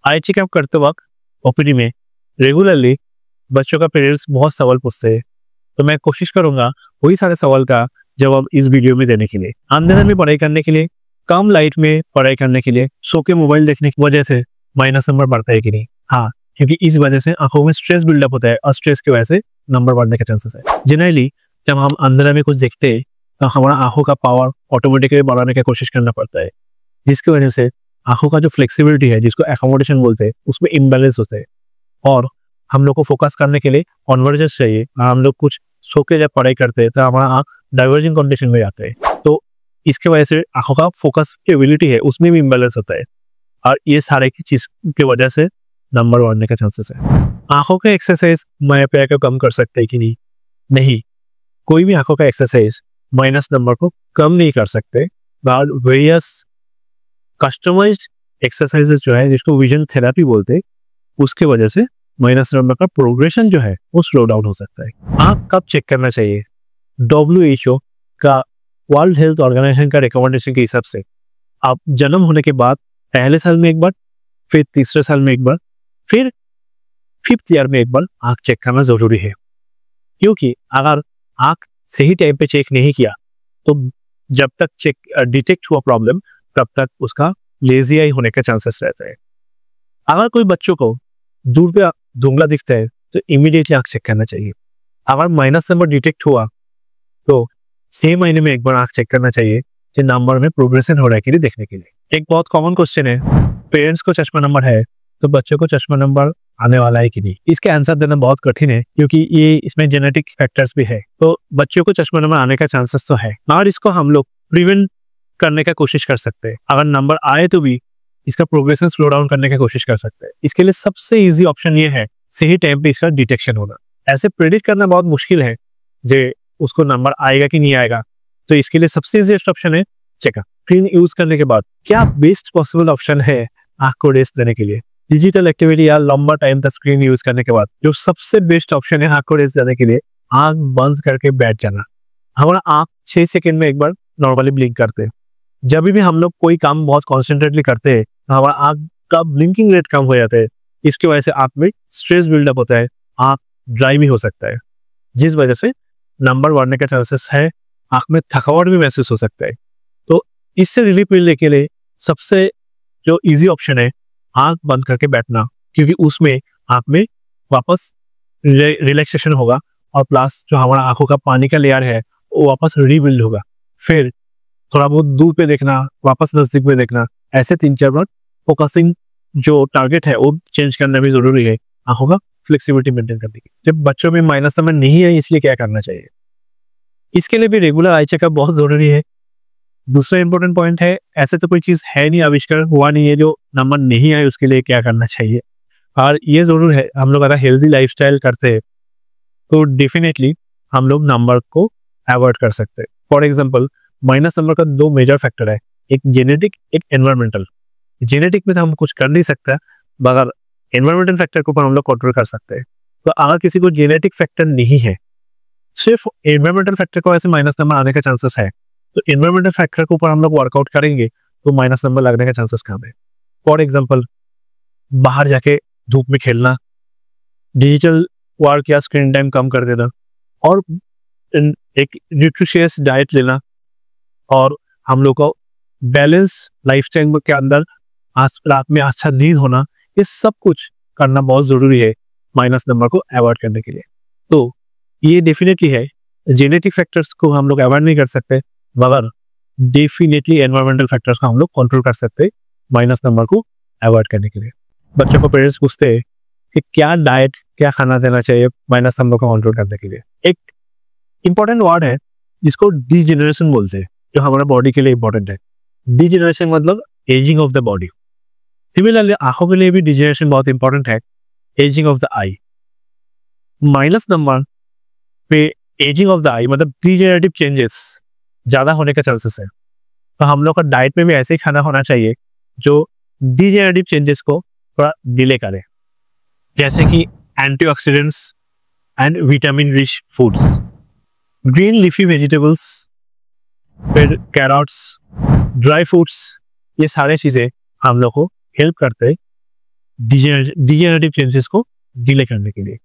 Eye checkup करते वक्त OPD में रेगुलरली बच्चों का पेरेंट्स बहुत सवाल पूछते हैं, तो मैं कोशिश करूंगा वही सारे सवाल का जवाब इस वीडियो में देने के लिए। अंधेरे में पढ़ाई करने के लिए, कम लाइट में पढ़ाई करने के लिए, सो के मोबाइल देखने की वजह से माइनस नंबर बढ़ता है कि नहीं? हाँ, क्योंकि इस वजह से आंखों में स्ट्रेस बिल्डअप होता है और स्ट्रेस की वजह से नंबर बढ़ने के चांसेस है। जनरली जब हम अंधेरे में कुछ देखते हैं तो हमारा आंखों का पावर ऑटोमेटिकली बढ़ाने की कोशिश करना पड़ता है, जिसकी वजह से आंखों का जो फ्लेक्सिबिलिटी है, जिसको एकोमोडेशन बोलते हैं, उसमें इम्बैलेंस होते हैं और हम लोग को फोकस करने के लिए कन्वर्जेंस चाहिए। हम लोग कुछ सो के जब पढ़ाई करते हैं तो हमारा आंख डाइवर्जिंग कंडीशन में जाते हैं, तो इसके वजह से आंखों का फोकस की एबिलिटी है उसमें भी इम्बैलेंस होता है और ये सारे की चीज की वजह से नंबर बढ़ने का चांसेस है। आंखों का एक्सरसाइज मायोपिया को कम कर सकते हैं कि नहीं? नहीं, कोई भी आंखों का एक्सरसाइज माइनस नंबर को कम नहीं कर सकते। बट वेरियस कस्टमाइज्ड एक्सरसाइजेस जो है, जिसको विजन थेरेपी बोलते हैं, उसके वजह से माइनस नंबर का प्रोग्रेशन जो है वो स्लो डाउन हो सकता है। आंख कब चेक करना चाहिए? WHO का, वर्ल्ड हेल्थ ऑर्गेनाइजेशन का रिकमेंडेशन के हिसाब से आप जन्म होने के बाद पहले साल में एक बार, फिर तीसरे साल में एक बार, फिर 5th ईयर में एक बार आंख चेक करना जरूरी है। क्योंकि अगर आंख सही टाइम पे चेक नहीं किया तो जब तक चेक डिटेक्ट हुआ प्रॉब्लम, तब तक उसका लेजी आई होने के चांसेस रहते हैं। अगर कोई बच्चों को दूर पे धुंधला दिखता है तो इमीडिएटली आंख चेक करना चाहिए। अगर माइनस नंबर डिटेक्ट हुआ तो 6 महीने में एक बार आंख चेक करना चाहिए कि नंबर में प्रोग्रेशन हो रहा है कि नहीं देखने के लिए। एक बहुत कॉमन क्वेश्चन है, पेरेंट्स को चश्मा नंबर है तो बच्चों को चश्मा नंबर आने वाला है कि नहीं? इसके आंसर देना बहुत कठिन है क्योंकि ये इसमें जेनेटिक फैक्टर्स भी है, तो बच्चों को चश्मा नंबर आने का चांसेस तो है और इसको हम लोग प्रिवेंट करने का कोशिश कर सकते हैं। अगर नंबर आए तो भी इसका प्रोग्रेशन स्लो डाउन करने की कोशिश कर सकते हैं। इसके लिए सबसे इजी ऑप्शन ये है सही टाइम पे इसका डिटेक्शन होना। ऐसे प्रेडिक्ट करना बहुत मुश्किल है जे उसको नंबर आएगा कि नहीं आएगा, तो इसके लिए सबसे इजीएस्ट ऑप्शन है चेकअप। स्क्रीन यूज करने के बाद क्या बेस्ट पॉसिबल ऑप्शन है आंख को रेस्ट देने के लिए? डिजिटल एक्टिविटी या लंबा टाइम तक स्क्रीन यूज करने के बाद जो सबसे बेस्ट ऑप्शन है आंख को रेस्ट देने के लिए, आंख बंद करके बैठ जाना। हमारा आंख 6 सेकंड में एक बार नॉर्मली ब्लिंक करते हैं। जब भी हम लोग कोई काम बहुत कॉन्सेंट्रेटली करते हैं तो हमारा आंख का ब्लिंकिंग रेट कम हो जाता है। इसकी वजह से आंख में स्ट्रेस बिल्डअप होता है, आंख ड्राई भी हो सकता है, जिस वजह से नंबर बढ़ने का चांसेस है। आंख में थकावट भी महसूस हो सकता है। तो इससे रिलीफ मिलने के लिए सबसे जो इजी ऑप्शन है आंख बंद करके बैठना, क्योंकि उसमें आंख में वापस रिलैक्सेशन होगा और प्लस जो हमारा आंखों का पानी का लेयर है वो वापस रीबिल्ड होगा। फिर थोड़ा बहुत दूर पे देखना, वापस नजदीक में देखना, ऐसे 3-4 बार फोकसिंग जो टारगेट है वो चेंज करना भी जरूरी है आंखों का फ्लेक्सिबिलिटी मेंटेन करने की। जब बच्चों में माइनस नंबर नहीं है इसलिए क्या करना चाहिए? इसके लिए भी रेगुलर आई चेकअप बहुत जरूरी है। दूसरा इंपॉर्टेंट पॉइंट है, ऐसे तो कोई चीज है नहीं, आविष्कार हुआ नहीं है जो नंबर नहीं आए उसके लिए क्या करना चाहिए। और ये जरूर है, हम लोग अगर हेल्दी लाइफस्टाइल करते हैं तो डेफिनेटली हम लोग नंबर को अवॉइड कर सकते हैं। फॉर एग्जाम्पल, माइनस नंबर का 2 मेजर फैक्टर है, एक जेनेटिक, एक एनवायरमेंटल। जेनेटिक में तो हम कुछ कर नहीं सकते, मगर एनवायरमेंटल फैक्टर के ऊपर हम लोग कंट्रोल कर सकते हैं। तो अगर किसी को जेनेटिक फैक्टर नहीं है, सिर्फ एनवायरमेंटल फैक्टर को ऐसे माइनस नंबर आने का चांसेस है, तो एनवायरमेंटल फैक्टर के ऊपर हम लोग वर्कआउट करेंगे तो माइनस नंबर लगने का चांसेस कम है। फॉर एग्जाम्पल, बाहर जाके धूप में खेलना, डिजिटल वर्क या स्क्रीन टाइम कम कर देना और एक न्यूट्रिशियस डाइट लेना और हम लोग को बैलेंस लाइफस्टाइल के अंदर रात में अच्छा नींद होना, ये सब कुछ करना बहुत जरूरी है माइनस नंबर को अवॉइड करने के लिए। तो ये डेफिनेटली है, जेनेटिक फैक्टर्स को हम लोग अवॉइड नहीं कर सकते, मगर डेफिनेटली एनवायरमेंटल फैक्टर्स को हम लोग कंट्रोल कर सकते हैं माइनस नंबर को अवॉइड करने के लिए। बच्चों को पेरेंट्स पूछते हैं कि क्या डाइट, क्या खाना देना चाहिए माइनस नंबर को कंट्रोल करने के लिए। एक इंपॉर्टेंट वर्ड है जिसको डीजेनरेशन बोलते हैं, जो हमारा बॉडी के लिए इंपॉर्टेंट है। डीजेनरेशन मतलब ageing of the body. Similarly आंखों के लिए भी डीजेनरेशन बहुत इंपॉर्टेंट है, ageing of the I. Minus number पे एजिंग ऑफ द आई मतलब डीजेनरेटिव चेंजेस ज्यादा होने का चांसेस है। तो हम लोग का डाइट में भी ऐसे ही खाना होना चाहिए जो डीजेनरेटिव चेंजेस को थोड़ा डिले करे, जैसे कि antioxidants and vitamin rich foods, green leafy vegetables, फिर कैरोट्स, ड्राई फ्रूट्स, ये सारे चीजें हम लोग को हेल्प करते हैं डिजेनरेटिव चेंजेस को डिले करने के लिए।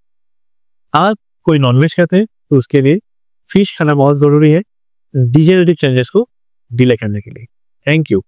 आप कोई नॉनवेज खाते हैं तो उसके लिए फिश खाना बहुत ज़रूरी है डिजेनरेटिव चेंजेस को डिले करने के लिए। Thank you.